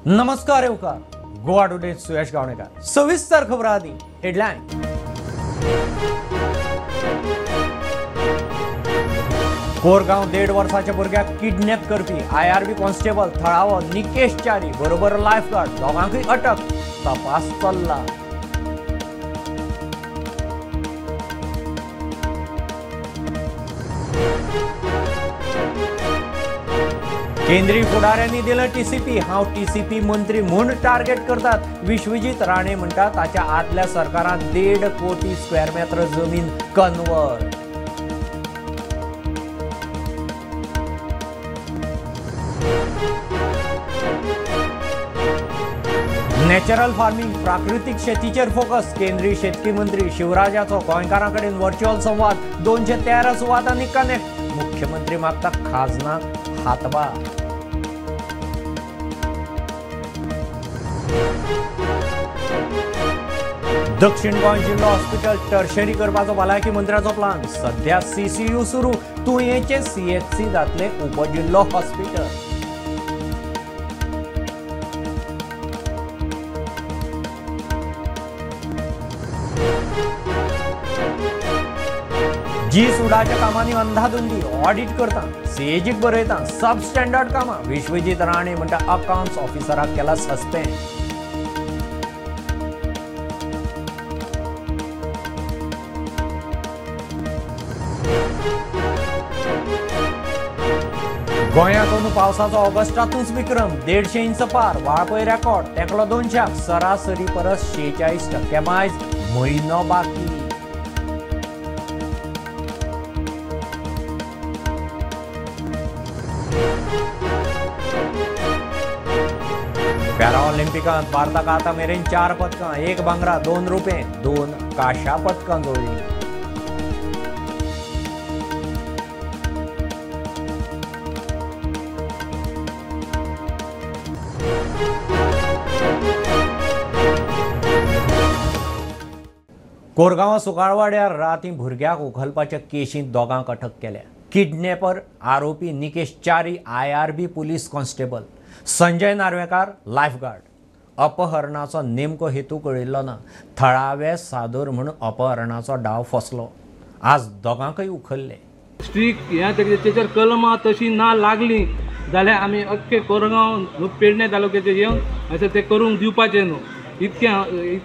नमस्कार येवकार गोवा टुडे सुयश गावणेकर सविस्तर खबर आदी हेडलाईन कोरगांव 1.5 वर्साच्या भुरग्याक किडनॅप करपी IRB कॉन्स्टेबल थळावो निकेश च्यारी बरोबर लायफगार्ड दोगांकय अटक तपास चल्ला। केंद्रीय फुडाऱ्यांनी दिलं TCP हांव TCP मंत्री म्हूण टार्गेट करतात। विश्वजीत राणे म्हणटात ताच्या आदल्या सरकारान 1.5 कोटी स्क्वेअर मीटर जमीन कन्वर्ट। नॅचरल फार्मिंग प्राकृतिक शेतीचेर फोकस केंद्रीय शेतकी मंत्री शिवराजाचो गोंयकारां कडेन व्हर्च्युअल संवाद 213 सुवातांनी कनेक्ट मुख्यमंत्री मागता खाजनाक हातभार। दक्षिण गोंय जिल्लो हॉस्पिटल टर्शरी करपाचो भलायकी मंत्र्याचो प्लान सध्या CCU सुरू तुयेचे CHC जातले उपजिल्लो हॉस्पिटल। जी सुडाच्या कामांनी अंधाधुंदी ऑडिट करता CAGक बरयता सब स्टँडर्ड कामां विश्वजीत राणे म्हणटा अकाउंट्स ऑफिसराक केला सस्पेंड। गोंयांत पावसाचो ऑगस्टातूच विक्रम 150 इंच पार वाळपय रेकॉर्ड तेकलो 200 सरासरी परस 46% मायज म्हयनो बाकी। पॅरा ऑलिंपिकांत भारताक आतां मेरेन 4 पदकां 1 भांगरा 2 रुपे 2 कांशा पदकां जोडली। कोरगांव सुकाळवाड्यार राती भुरग्याक उखलपाच्या केशींत दोगांक अटक केल्या। किडनॅपर आरोपी Nikesh Chari IRB police constable Sanjay Narvekar lifeguard. अपहरणाचो नेमको हेतू कळिल्लो ना थळावे सादूर म्हूण अपहरणाचो डाव फसलो। आज दोगांकय उखल्ले। स्ट्रीक ह्या तेचेर कलमां तशी ना लागली जाल्यार आमी अख्खे कोरगांव पेडणे तालुक्याचेर येवन अशें ते करूंक दिवपाचें न्हू। इतके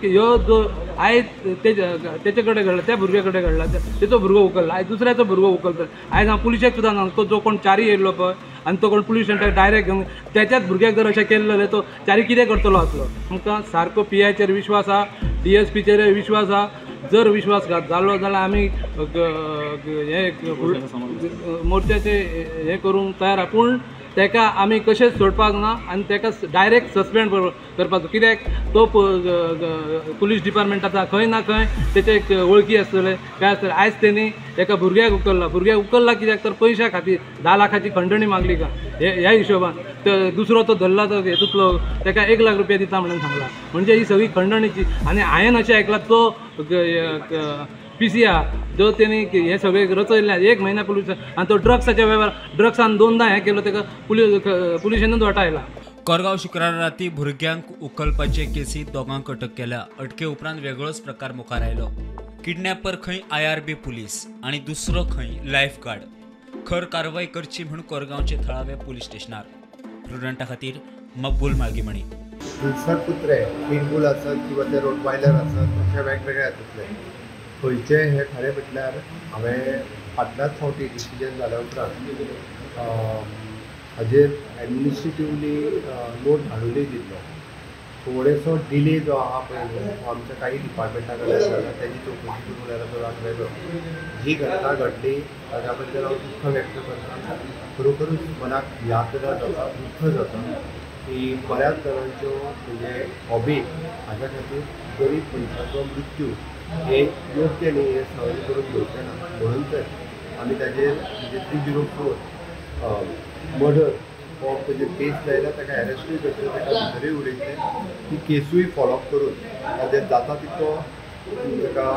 ह्यो जो आयज तेचे कडेन घडला त्या भुरग्या कडेन घडला तेचो भुरगो उखल्ला आयज दुसऱ्याचो भुरगो उखलता। आयज हांव पुलिशेक सुद्दां सांगता जो कोण च्यारी येयल्लो पळय आनी तो कोण पुलीस स्टेशनार डायरेक्ट घेवन त्याच्याच भुरग्याक जर अशें केल्लें जाल्यार तो च्यारी कितें करतलो आसलो। आमकां सारको PIचेर विश्वास आहा DSPचेर विश्वास आहा। जर विश्वासघात जालो जाल्यार आमी हे मोर्चाचे हे करूंक तयार आहा पूण तेका आमी कशेंच सोडपाक ना आनी तेका डायरेक्ट सस्पेंड करपाचो कित्याक तो पुलीस डिपार्टमेंटाचा खंय ना खंय तेचे वळखी आसतले काय आसतले। आयज तेणी एका भुरग्याक उखल्ला कित्याक तर पयशा खातीर 10 लाखाची खंडणी मागली का ह्या हिशोबान दुसरो तो धरला तो हेतूंतलो तेका 1 लाख रुपया दिता म्हणून सांगला। म्हणजे ही सगळी खंडणीची आनी हांवें अशें आयकलां तो PC जो तेणी हे सगळे रचयल्ले 1 महिना पुलीस आनी तो ड्रग्साच्या वेव्हार ड्रग्सान 2दा हें केलो तेका पुलिशेनूच वटायला। कोरगांव शुक्रार राती भुरग्यांक उखलपाचे केसीत दोगांक अटक केल्या। अटके उपरांत वेगळोच प्रकार मुखार आयलो। किडनॅपर खंय IRB पुलीस आनी दुसरो खंय लायफगार्ड। खर कारवाई करची म्हूण कोरगांवचे थळावे पुलीस स्टेशनार प्रुडंटा खातीर मकबूल मागीमणी। हिंसक कुत्रे पिटबुल आसत किंवा ते रोटवायलर आसत अशे वेगवेगळे आसतले खंयचे हे खरें म्हटल्यार हांवें फाटल्याच फावटी डिसिजन जाल्या उपरांत हाजेर एडमिनिस्ट्रेटिवली नोट धाडूनय दिल्लो। थोडेसो डिले जो आहा पळय आमच्या काही डिपार्टमेंटा कडेन आसा तेजी चवकशी करून तो लागलेलो। जी घटना घडली ताच्या बद्दल हांव दुख्ख व्यक्त करता। खरोखरूच मनाक यातना जाता दुख्ख जाता की बऱ्याच जाणांच्यो म्हणजे हॉबी हाच्या खातीर गरीब मनशाचो मृत्यू हे योग्य न्ही हे सहन करून घेवचें ना। म्हणून तर आमी ताजेर म्हणजे 304 मर्डर हो ताजेर केस लायला ताका अरेस्टूय करचें ताका भितरूय उडयचें ती केसूय फॉलोअप करून ताजेर जाता तितलो ताका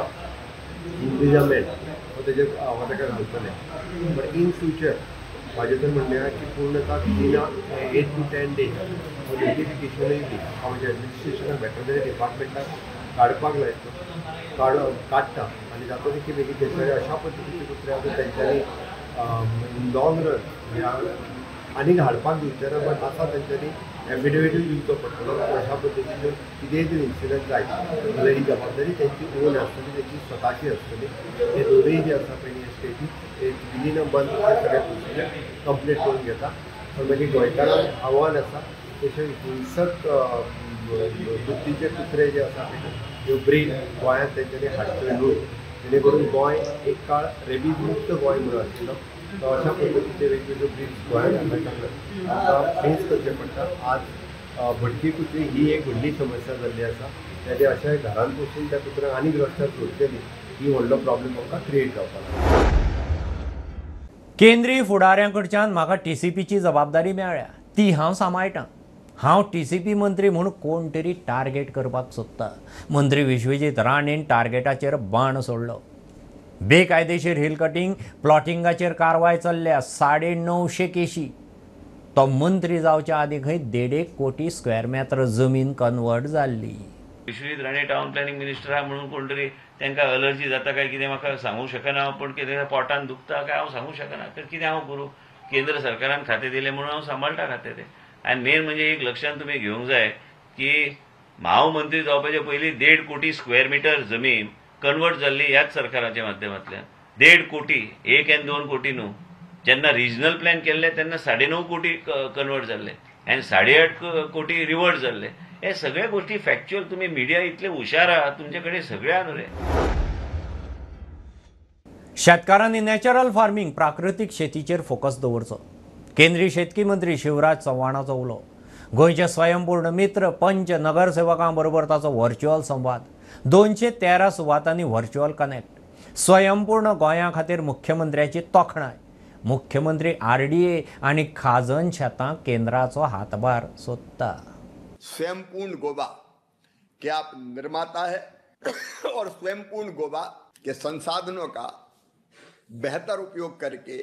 इम्प्रिजनमेंट हो ताजेर हांव ताका घालतलें। बट इन फ्युचर माझे तर म्हणणे आहे की पूर्णतः 8 to 10 डेज नोटिफिकेशनूय दी हांव म्हणजे एडमिनिस्ट्रेशनाक वेटरनरी डिपार्टमेंटाक काडपाक लायता काडटा आनी जाता तितके बेगीन तेंच्यानी अशा पद्दतीचे कुत्रे आसा तेंच्यांनी लॉंग रन आनीक हाडपाक दिवचे ना बट आतां तेंच्यांनी एफिडेविटूय दिवचो पडटलो अशा पद्दतीन कितेंय जर इन्सिडंट जायत जाल्यार ही जबाबदारी तेंची ओन आसतली तेंची स्वताची आसतली हे दोनूय जे आसा पळय स्टेटी एक विदीन अ मंथ सगळे प्रोसिजर कंप्लीट करून घेता पण मागीर गोंयकारांक आव्हान आसा तशें हिंसक बुद्धीचे कुत्रे जे आसा पळय ह्यो ब्रीड गोंयांत तेंच्यांनी हाडच्यो न्हू जेणे करून गोंय एक काळ रेबीज मुक्त गोंय म्हणून आशिल्लो तो अशा पद्दतीचे वेगवेगळ्यो ब्रीड्स गोंयांत आतां फेस करचे पडटा आज भटकी कुत्री ही एक व्हडली समस्या जाल्ली आसा तेजे अशा घरांत बसून त्या कुत्र्यांक आनीक रस्त्यार सोडचें न्ही ही व्हडलो प्रॉब्लेम आमकां क्रिएट जावपाक केंद्रीय फुडाऱ्यां कडच्यान म्हाका TCPची जबाबदारी मेळ्ळ्या ती हांव सांबाळटां हांव TCP मंत्री म्हणून कोण तरी टार्गेट करपाक सोदता मंत्री विश्वजीत राणेन टार्गेटाचेर बाण सोडलो बेकायदेशीर हिल कटिंग प्लॉटिंगाचेर कारवाय चल्ल्या 950 केशी तो मंत्री जावच्या आदी खंय 1.5 कोटी स्क्वेअर मीटर जमीन कन्वर्ट जाल्ली Vishwajit Rane town planning minister आहा म्हणून कोण तरी तांकां अलर्जी जाता काय कितें म्हाका सांगूं शकना पण कितें पोटान दुखता काय हांव सांगूं शकना तर कितें हांव करूं केंद्र सरकारान खातें दिलें म्हणून हांव सांबाळटा खातें तें आनी मेन म्हणजे एक लक्षांत तुमी घेवंक जाय की हांव मंत्री जावपाचे पयलीं 1.5 कोटी स्क्वेअर मीटर जमीन कन्वर्ट जाल्ली ह्याच सरकाराच्या माध्यमांतल्यान 1.5 कोटी 1 आनी 2 कोटी न्हू जेन्ना रिजनल प्लॅन केल्ले तेन्ना 9.5 कोटी कन्वर्ट जाल्ले आनी 8.5 कोटी रिवर्ट जाल्ले हे सगळे गोष्टी फॅक्च्युअल तुम्ही मिडिया इतले हुशार आहात तुमचे कडेन सगळे आहा न्हू रे शेतकारांनी नॅचरल फार्मिंग प्राकृतीक शेतीचेर फोकस दवरचो केंद्रीय शेतकी मंत्री शिवराज चव्हाणाचो उलो गोंयचे स्वयंपूर्ण मित्र पंच नगरसेवकां बरोबर ताचो व्हर्च्युअल संवाद 213 सुवातांनी व्हर्च्युअल कनेक्ट स्वयंपूर्ण गोंया खातीर मुख्यमंत्र्याची तोखणाय मुख्यमंत्री RDA आनी खाजन शेतांक केंद्राचो हातभार सोदता स्वयंपूर्ण गोबा के आप निर्माता है और स्वयंपूर्ण गोबा के संसाधनों का बेहतर उपयोग करके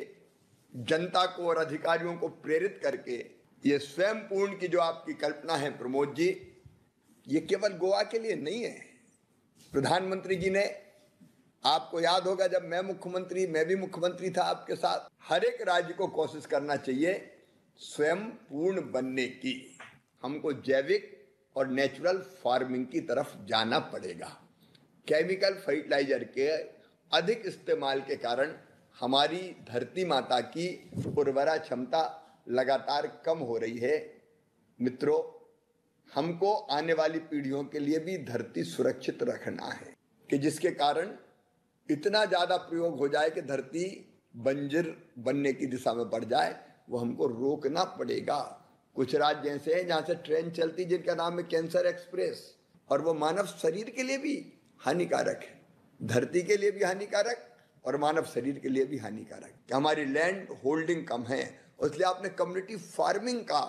जनता को और अधिकारियों को प्रेरित करके ये स्वयंपूर्ण की जो आपकी कल्पना है प्रमोद जी ये केवल गोवा के लिए नहीं है प्रधानमंत्री जी ने आपको याद होगा जब मैं भी मुख्यमंत्री था आपके साथ हर एक राज्य को कोशिश करना चाहिए स्वयं पूर्ण बनने की हमको जैविक और नेचुरल फार्मिंग की तरफ जाना पड़ेगा केमिकल फर्टिलाइजर के अधिक इस्तेमाल के कारण हमारी धरती माता की उर्वरा क्षमता लगातार कम हो रही है मित्रों हमको आने वाली पीढ़ियों के लिए भी धरती सुरक्षित रखना है कि जिसके कारण इतना ज़्यादा प्रयोग हो जाए कि धरती बंजर बनने की दिशा में बढ़ जाए वो हमको रोकना पड़ेगा कुछ राज्य ऐसे हैं जहाँ से ट्रेन चलती जिनका नाम है कैंसर एक्सप्रेस और वो मानव शरीर के लिए भी हानिकारक है धरती के लिए भी हानिकारक और मानव शरीर के लिए भी हानिकारक हमारी लैंड होल्डिंग कम है इसलिए आपने कम्युनिटी फार्मिंग का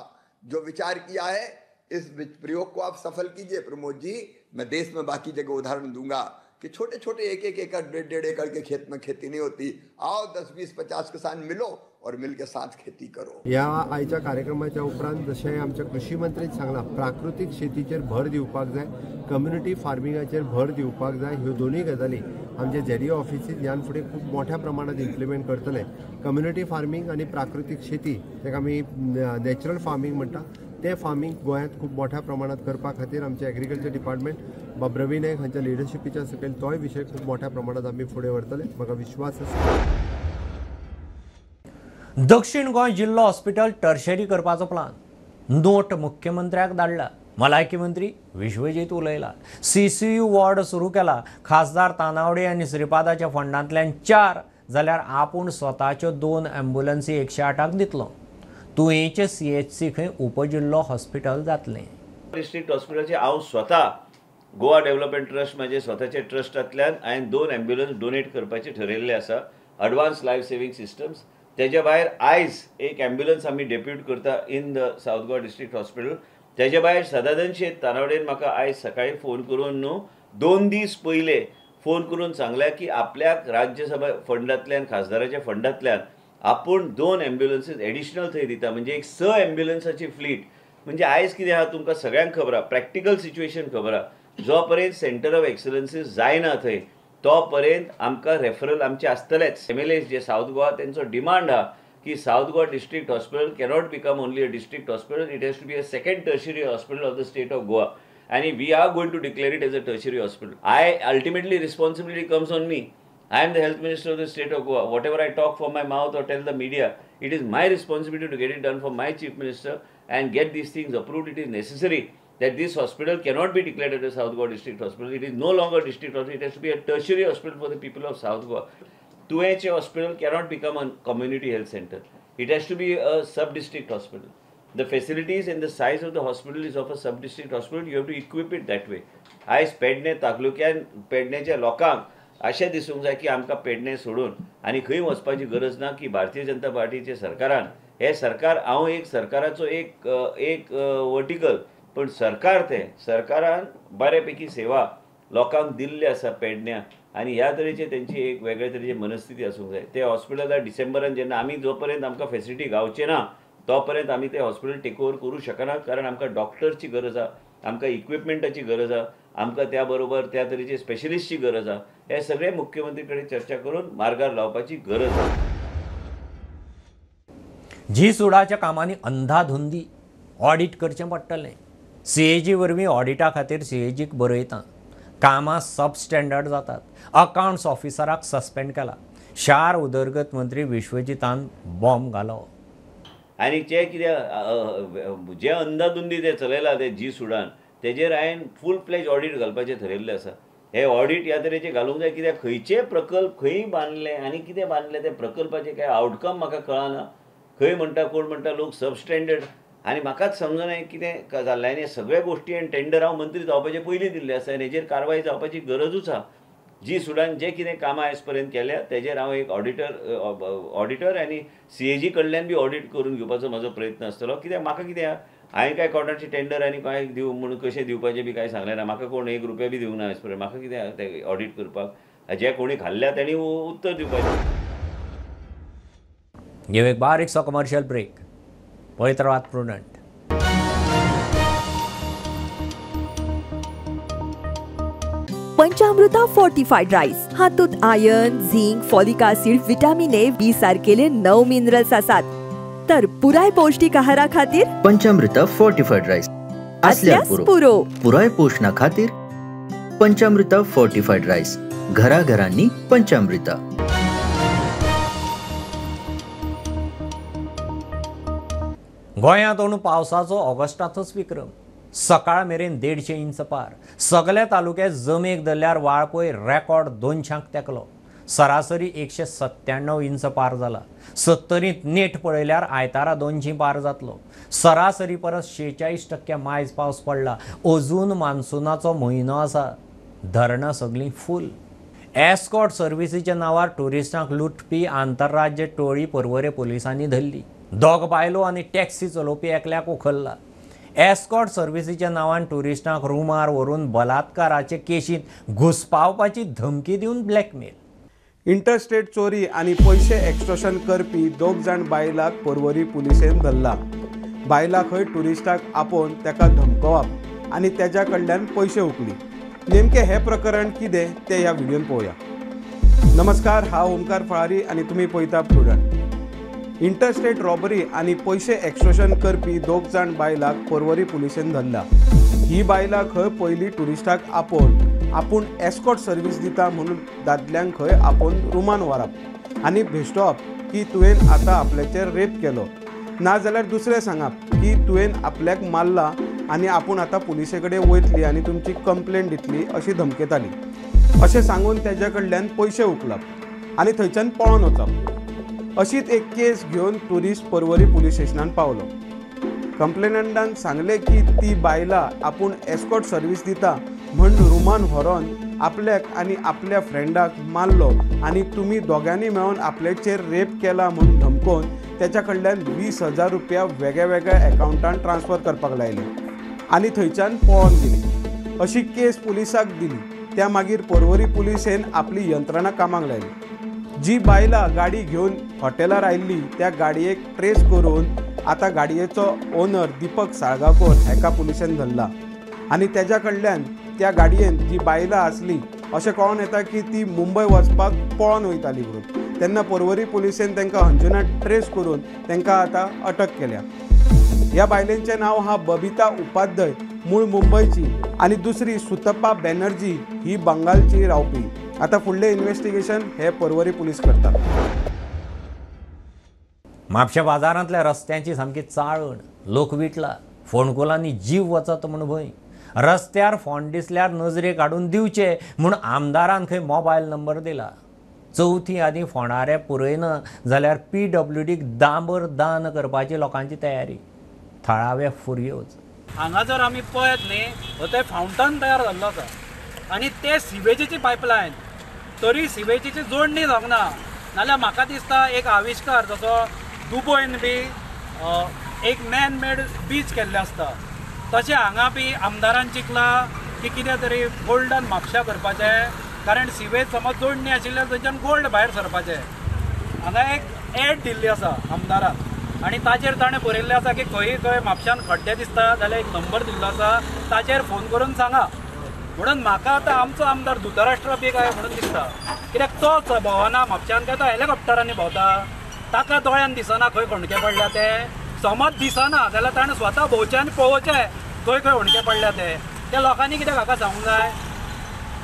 जो विचार किया है इस प्रयोग को आप सफल कीजिए प्रमोद जी मैं देश में बाकी जगह उदाहरण दूंगा कि छोटे छोटे 1-1 एकड़ 1.5 एकड़ के खेत में खेती नहीं होती आओ 10-20-50 किसान मिलो और मिल के साथ खेती करो ह्या आयच्या कार्यक्रमाच्या उपरांत जशें आमच्या कृषी मंत्रीन सांगला प्राकृतीक शेतीचेर भर दिवपाक जाय कम्युनिटी फार्मिंगाचेर भर दिवपाक जाय ह्यो दोनूय गजाली आमचे जेडीओ ऑफिसीत ह्यान फुडें खूब मोठ्या प्रमाणात इम्प्लिमेंट करतले कम्युनिटी फार्मिंग आनी प्राकृतीक शेती ताका आमी नॅचरल फार्मिंग म्हणटा ते फार्मिंग गोंयांत खूब मोठ्या प्रमाणात करपा खातीर आमचे एग्रीकल्चर डिपार्टमेंट प्रवीण नायक हांच्या लिडरशिपीच्या सकयल तोय विशय खूब मोठ्या प्रमाणात आमी फुडें व्हरतले म्हाका विश्वास आसा दक्षिण गोंय जिल्लो हॉस्पिटल टर्शरी करपाचो प्लान नोट मुख्यमंत्र्याक धाडला भलायकी मंत्री विश्वजीत उलयला CCU वॉर्ड सुरू केला खासदार तानावडे आनी श्रीपादाच्या फंडांतल्यान 4 जाल्यार आपूण स्वताच्यो 2 ॲम्ब्युलन्सी 108क दितलो तुयेंचे CHC खंय उपजिल्लो हॉस्पिटल जातलें डिस्ट्रिक्ट हॉस्पिटलचे हांव स्वता गोवा डेव्हलपमेंट ट्रस्ट म्हणजे स्वताचे ट्रस्टांतल्यान हांवें 2 ॲम्ब्युलन्स डोनेट करपाचे ठरयल्ले आसा एडवान्स लायफ सेविंग सिस्टम्स तेजे भायर आयज एक ॲम्ब्युलन्स आमी डेप्यूट करता in the south Goa district hospital तेजे भायर सदानंद शेट तानावडेन म्हाका आयज सकाळी फोन करून न्हू 2 दीस पयले फोन करून सांगल्या की आपल्याक राज्यसभा फंडांतल्यान खासदाराच्या फंडांतल्यान आपूण 2 एम्ब्युलन्सीस एडिशनल थंय दिता म्हणजे एक 6 एम्ब्युलन्साची फ्लीट म्हणजे आयज कितें आहा तुमकां सगळ्यांक खबर आहा प्रॅक्टिकल सिच्युएशन खबर आहा जो पर्यंत सेंटर ऑफ एक्सलन्सीस जायना थंय तो पर्यंत आमकां रेफरल आमचे आसतलेच MLA जे साऊथ गोवा तेंचो डिमांड आहा की south Goa district hospital cannot become only a district hospital it has to be a second tertiary hospital of the state of Goa and we are going to declare it as a tertiary hospital. Ultimately responsibility comes on me. I am the health minister of the state of Goa. Whatever I talk from my mouth or tell the media, it is my responsibility to get it done from my chief minister and get these things approved. It is necessary that this hospital cannot be declared as a South Goa district hospital. It is no longer a district hospital. It has to be a tertiary hospital for the people of South Goa. Tueche hospital cannot become a community health center. It has to be a sub-district hospital. The facilities and the size of the hospital is of a sub-district hospital. You have to equip it that way. आयज पेडणे तालुक्यान पेडणेच्या लोकांक अशें दिसूंक जाय की आमकां पेडणे सोडून आनी खंय वचपाची गरज ना की भारतीय जनता पार्टीचे सरकारान हे सरकार हांव एक सरकाराचो एक वर्टिकल पण सरकार ते सरकारान बऱ्यापैकी सेवा लोकांक दिल्ली आसा पेडण्या आनी ह्या तरेचे तेंची एक वेगळे तरेची मनस्थिती आसूंक जाय ते हॉस्पिटलां डिसेंबरान जेन्ना आमी जो पर्यंत आमकां फेसिलिटी गावचे ना तो पर्यंत आमी ते हॉस्पिटल टेक ओवर करूं शकना कारण आमकां डॉक्टर्सची गरज आहा आमकां इक्विपमेंटाची गरज आहा आमकां त्या बरोबर त्या तरेचे स्पेशलिस्टची गरज आहा हे सगळे मुख्यमंत्री कडेन चर्चा करून मार्गार लावपाची गरज आहा जी सुडाच्या कामांनी अंधाधुंदी ऑडिट करचें पडटलें CAG वरवीं ऑडिटा खातीर CAGक बरयता कामां सब स्टँडर्ड जातात अकाउंट्स ऑफिसराक सस्पेंड केला शार उदरगत मंत्री विश्वजितान बॉम्ब घालो आनी जे कितें जे अंधाधुंदी ते चलयला ते जी सुडान तेजेर हांवें फूल फ्लेज ऑडिट घालपाचें ठरयल्लें आसा हे ऑडिट ह्या तरेचे घालूंक जाय कित्याक खंयचे प्रकल्प खंय बांदले आनी कितें बांदले ते प्रकल्पाचे कांय आउटकम म्हाका कळना खंय म्हणटा कोण म्हणटा लोक सबस्टँडर्ड आनी म्हाकाच समजना कितें जाल्लें आनी सगळे गोश्टी आनी टेंडर हांव मंत्री जावपाचे पयलीं दिल्ले आसा आनी हेजेर कारवाय जावपाची गरजूच आहा जी सुडान जे कितें कामां आयज पर्यंत केल्या तेजेर हांव एक ऑडिटर आनी CAG कडल्यान बी ऑडिट करून घेवपाचो म्हजो प्रयत्न आसतलो कित्याक म्हाका कितें आहा हांवें कांय कोर्टाचे टेंडर आनी कांय दिवं म्हणून कशें दिवपाचें बी कांय सांगलें ना म्हाका कोण ₹1 बी दिवंक ना आयज पर्यंत म्हाका कितें तें ऑडिट करपाक जे कोणी खाल्ल्या तेणी उत्तर दिवपाचें घेऊ एक बारीकसो कमर्शियल ब्रेक पळयत रावात प्रुडंट पंचामृता फोर्टिफाइड राईस हातूंत iron zinc folic acid vitamin A B सारकेले 9 minerals आसात तर पुराय पौष्टिक आहारा खातीर पंचामृता फोर्टिफाइड राईस असल्यास पुरो पुराय पोषणा खातीर पंचामृता फोर्टिफाइड राईस घरा घरांनी पंचामृता गोंयांत अंदू पावसाचो ऑगस्टांतच विक्रम सकाळ मेरेन 150 इंच पार सगळे तालुके जमेक धरल्यार वाळपय रेकॉर्ड 200 तेकलो सरासरी 197 इंच पार जाला 70th नेट पळयल्यार आयतारा 200 पार जातलो सरासरी परस 46% मायज पावस पडला अजून मान्सूनाचो म्हयनो आसा धरणां सगळीं फूल एस्कॉर्ट सर्विसीच्या नांवार टुरिस्टांक लुटपी आंतरराज्य टोळी पर्वरे पुलिसांनी धरली दोग बायलो आनी टॅक्सी चलोवपी एकल्याक उखल्ला एस्कॉर्ट सर्विसीच्या नांवान टुरिस्टांक रुमार व्हरून बलात्काराचे केशींत घुसपावपाची धमकी दिवन ब्लॅकमेल इंटरस्टेट चोरी आनी पयशे एक्स्ट्रॉशन करपी 2 जाण बायलाक पर्वरी पुलिसेन धरला बायला खंय टुरिस्टाक आपोवन तेका धमकोवप आनी तेज्या कडल्यान पयशे उखली नेमके हे प्रकरण कितें ते ह्या व्हिडिओन पळोवया नमस्कार हांव ओमकार फळारी आनी तुमी पळयता प्रुडंट इंटरस्टेट रॉबरी आनी पयशे एक्स्ट्रॉशन करपी 2 जाण बायलाक पर्वरी पुलिसेन धरला ही बायलां खंय पयलीं टुरिस्टाक आपूण एस्कॉर्ट सर्वीस दिता म्हणून दादल्यांक खंय आपोवन रुमान व्हरप आनी भेटोवप की तुवें आतां आपल्याचेर रेप केलो नाजाल्यार दुसरें सांगप की तुवें आपल्याक मारला आनी आपूण आतां पुलिसे कडेन वयतली आनी तुमची कंप्लेंट दितली अशी धमकेताली अशें सांगून तेज्या कडल्यान पयशे उखलप आनी थंयच्यान पळोवन वचप अशीच एक केस घेवन टुरिस्ट पर्वरी पुलीस स्टेशनान पावलो कंप्लेनंटान सांगले की ती बायला आपूण एस्कॉर्ट सर्वीस दिता म्हण रुमान व्हरोन आपल्याक आनी आपल्या फ्रेंडाक मारलो आनी तुमी दोगांनी मेळून आपल्याचेर रेप केला म्हूण धमकोवन तेच्या कडल्यान 20,000 रुपया वेगळ्या वेगळ्या अकाउंटान ट्रान्सफर करपाक लायले आनी थंयच्यान पळोवन गेली अशी केस पुलिसाक दिली त्या मागीर पर्वरी पुलिसेन आपली यंत्रणा कामाक लायली जी बायला गाडी घेवन हॉटेलार आयिल्ली त्या गाडयेक ट्रेस करून आतां गाडयेचो ओनर दीपक साळगांवकर हेका पुलिसेन धरला आनी तेज्या कडल्यान त्या गाडयेन जी बायलां आसली अशें कळोन येता की ती मुंबय वचपाक पळोवन वयताली म्हणून। तेन्ना पर्वरी पुलिसेन तांकां अंजुनात ट्रेस करून तांकां आतां अटक केल्या। ह्या बायलेंचें नांव हा बबिता उपाध्याय, मूळ मुंबयची, आनी दुसरी सुतप्पा बॅनर्जी ही बंगालची रावपी। आता फुडलें इन्व्हेस्टिगेशन हे पर्वरी पुलीस करतात। म्हापशा बाजारांतल्या रस्त्यांची सामकी चाळण, लोक विटला, फोंडकुलांनी जीव वचत म्हूण भंय। रस्त्यार फोंड दिसल्यार नजरे काडून दिवचे म्हूण आमदारान खंय मोबायल नंबर दिला। चवथी आदी फोंडारे पुरयना जाल्यार PWDक दांबर दान करपाची लोकांची तयारी। थळावे फुर्योज हांगा जर आमी पळयत न्ही थंय फावंटन तयार जाल्लो आसा आनी ते सिवेजीची पायपलायन तरी सिवेजीची जोडणी जावंक ना। नाल्यार म्हाका दिसता एक आविश्कार जसो दुबयन बी एक मॅन मेड बीच केल्ले आसता तशें हांगा बी आमदारान चिंतला की कितें तरी गोल्डन म्हापशा करपाचें, कारण सिवेज समज जोडणी आशिल्ल्यार थंयच्यान गोल्ड भायर सरपाचें। हांगा एक एड दिल्ली आसा आमदारान आनी ताचेर ताणें बरयल्लें आसा की खंय म्हापशान खड्डे दिसता जाल्यार एक नंबर दिल्लो आसा, ताचेर फोन करून सांगा। म्हणून म्हाका आतां आमचो आमदार धुतराष्ट्र बी काय म्हणून दिसता, कित्याक तो भोंवना म्हापशान काय तो हेलिकॉप्टरांनी भोंवता, ताका दोळ्यान दिसना खंय खणके पडल्या ते। समज दिसना जाल्यार ताणें स्वता भोंवचें आनी पळोवचें खंय खणके पडल्या ते लोकांनी कित्याक हाका सांगूंक जाय?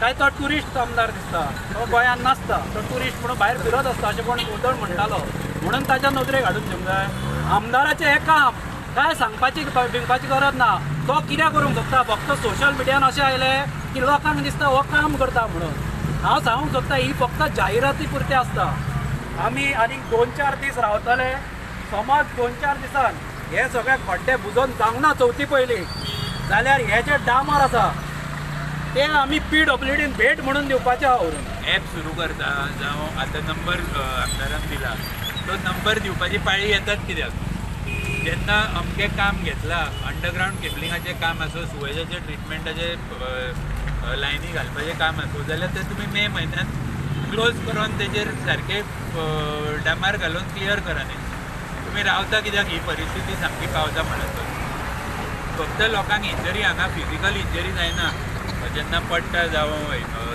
काय तो ट्युरिस्ट आमदार दिसता, तो गोंयांत नासता, तो ट्युरिस्ट म्हणून भायर फिरत आसता अशें कोण उदळ म्हणटालो, म्हणून ताच्या नदरेक हाडून घेवंक जाय। आमदाराचें हें काम काय सांगपाची बिंगपाची गरज ना, तो कितें करूंक सोदता, फक्त सोशल मिडियान अशें आयलें की लोकांक दिसता हो काम करता म्हणून। हांव सांगूंक सोदता ही फक्त जाहिराती पुरती आसता। आमी आनीक 2-4 दीस रावतले, समज 2-4 दिसान हे सगळे खड्डे बुजोवन जावंक ना चवथी पयलीं जाल्यार हे जे डामर आसा ते आमी PWDन भेट म्हणून दिवपाचें आहा व्हरून। ॲप सुरू करता जावं आतां नंबर आमदारान दिला तो नंबर दिवपाची पाळी येतात। कित्याक जेन्ना अमकें काम घेतलां अंडरग्रावंड केबलिंगाचें काम आसूं, सुवेजाचे ट्रिटमेंटाचे लायनी घालपाचें काम आसूं जाल्यार ते तुमी मे म्हयन्यात क्लोज करून तेजेर सारके डामार घालून क्लियर करा न्ही। तुमी रावता कित्याक ही परिस्थिती सामकी पावता म्हणत फक्त लोकांक इंजरी हांगा फिजिकल इंजरी जायना जेन्ना पडटा जावं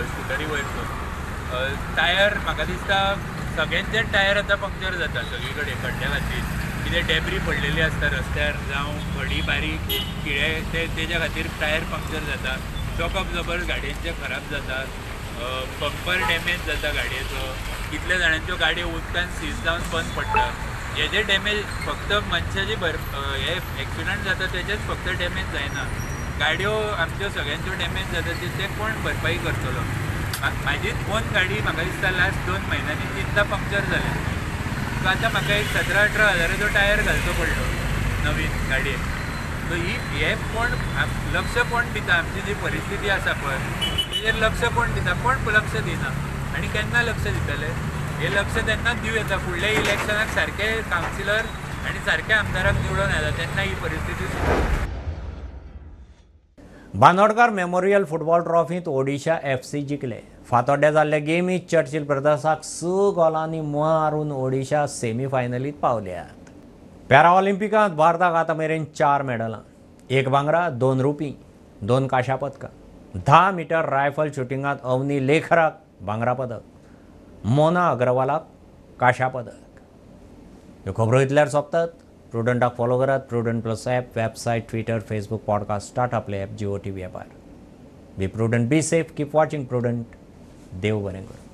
स्कुटरी वयर टायर म्हाका दिसता सगळ्यांचे टायर आतां पंक्चर जाता सगळे कडेन खड्ड्या खातीर, कितें डेब्री पडलेली आसता रस्त्यार जावं खडी बारीक किडे तेज्या खातीर टायर पंक्चर जाता, शॉकअप जबर गाडयांचे खराब जाता, बंपर डॅमेज जाता गाडयेचो, कितले जाणांच्यो गाडयो उदकान सीज जावन बंद पडटा। हेजे डॅमेज फक्त मनशाची हे एक्सिडंट जाता तेजेच फक्त डॅमेज जायना, गाडयो आमच्यो सगळ्यांच्यो डॅमेज जाता ते कोण भरपाई करतलो? म्हाजीच ओन गाडी म्हाका दिसता लास्ट 2 म्हयन्यांनी 3दा पंक्चर जालें, सो आतां म्हाका एक 17-18 हजाराचो टायर घालचो पडलो नवीन गाडयेक। सो हे कोण लक्ष कोण दिता? आमची जी परिस्थिती आसा पळय तेजेर लक्ष कोण दिता? कोण लक्ष दिना आनी केन्ना लक्ष दितले? हे लक्ष तेन्नाच दिवं येता फुडल्या इलेक्शनाक सारके कावन्सिलर आनी सारके आमदाराक निवडून येता तेन्ना ही परिस्थिती सुदारता। बांदोडकार मेमोरियल फुटबॉल ट्रॉफींत ओडिशा FC जिखले। फातोड्ड्या जाल्ल्या गेमीत चर्चिल ब्रदर्साक 6 गोलांनी मारून ओडिशा सेमीफायनलींत पावल्यात। पॅरा ऑलिंपिकांत भारताक आतां मेरेन 4 मेडलां, 1 भांगरा, 2 रुपी, 2 कांशा पदकां। 10 मीटर रायफल शुटिंगांत अवनी लेखराक भांगरा पदक, मोना अग्रवालाक कांशा पदक। ह्यो खबरो इतल्यार सोंपतात। प्रुडंटाक फॉलो करात। Prudent plus app, website, Twitter, Facebook, podcast, startup app, Jio TV ॲपार। Be Prudent, be safe, keep watching Prudent. देव बरें करूं।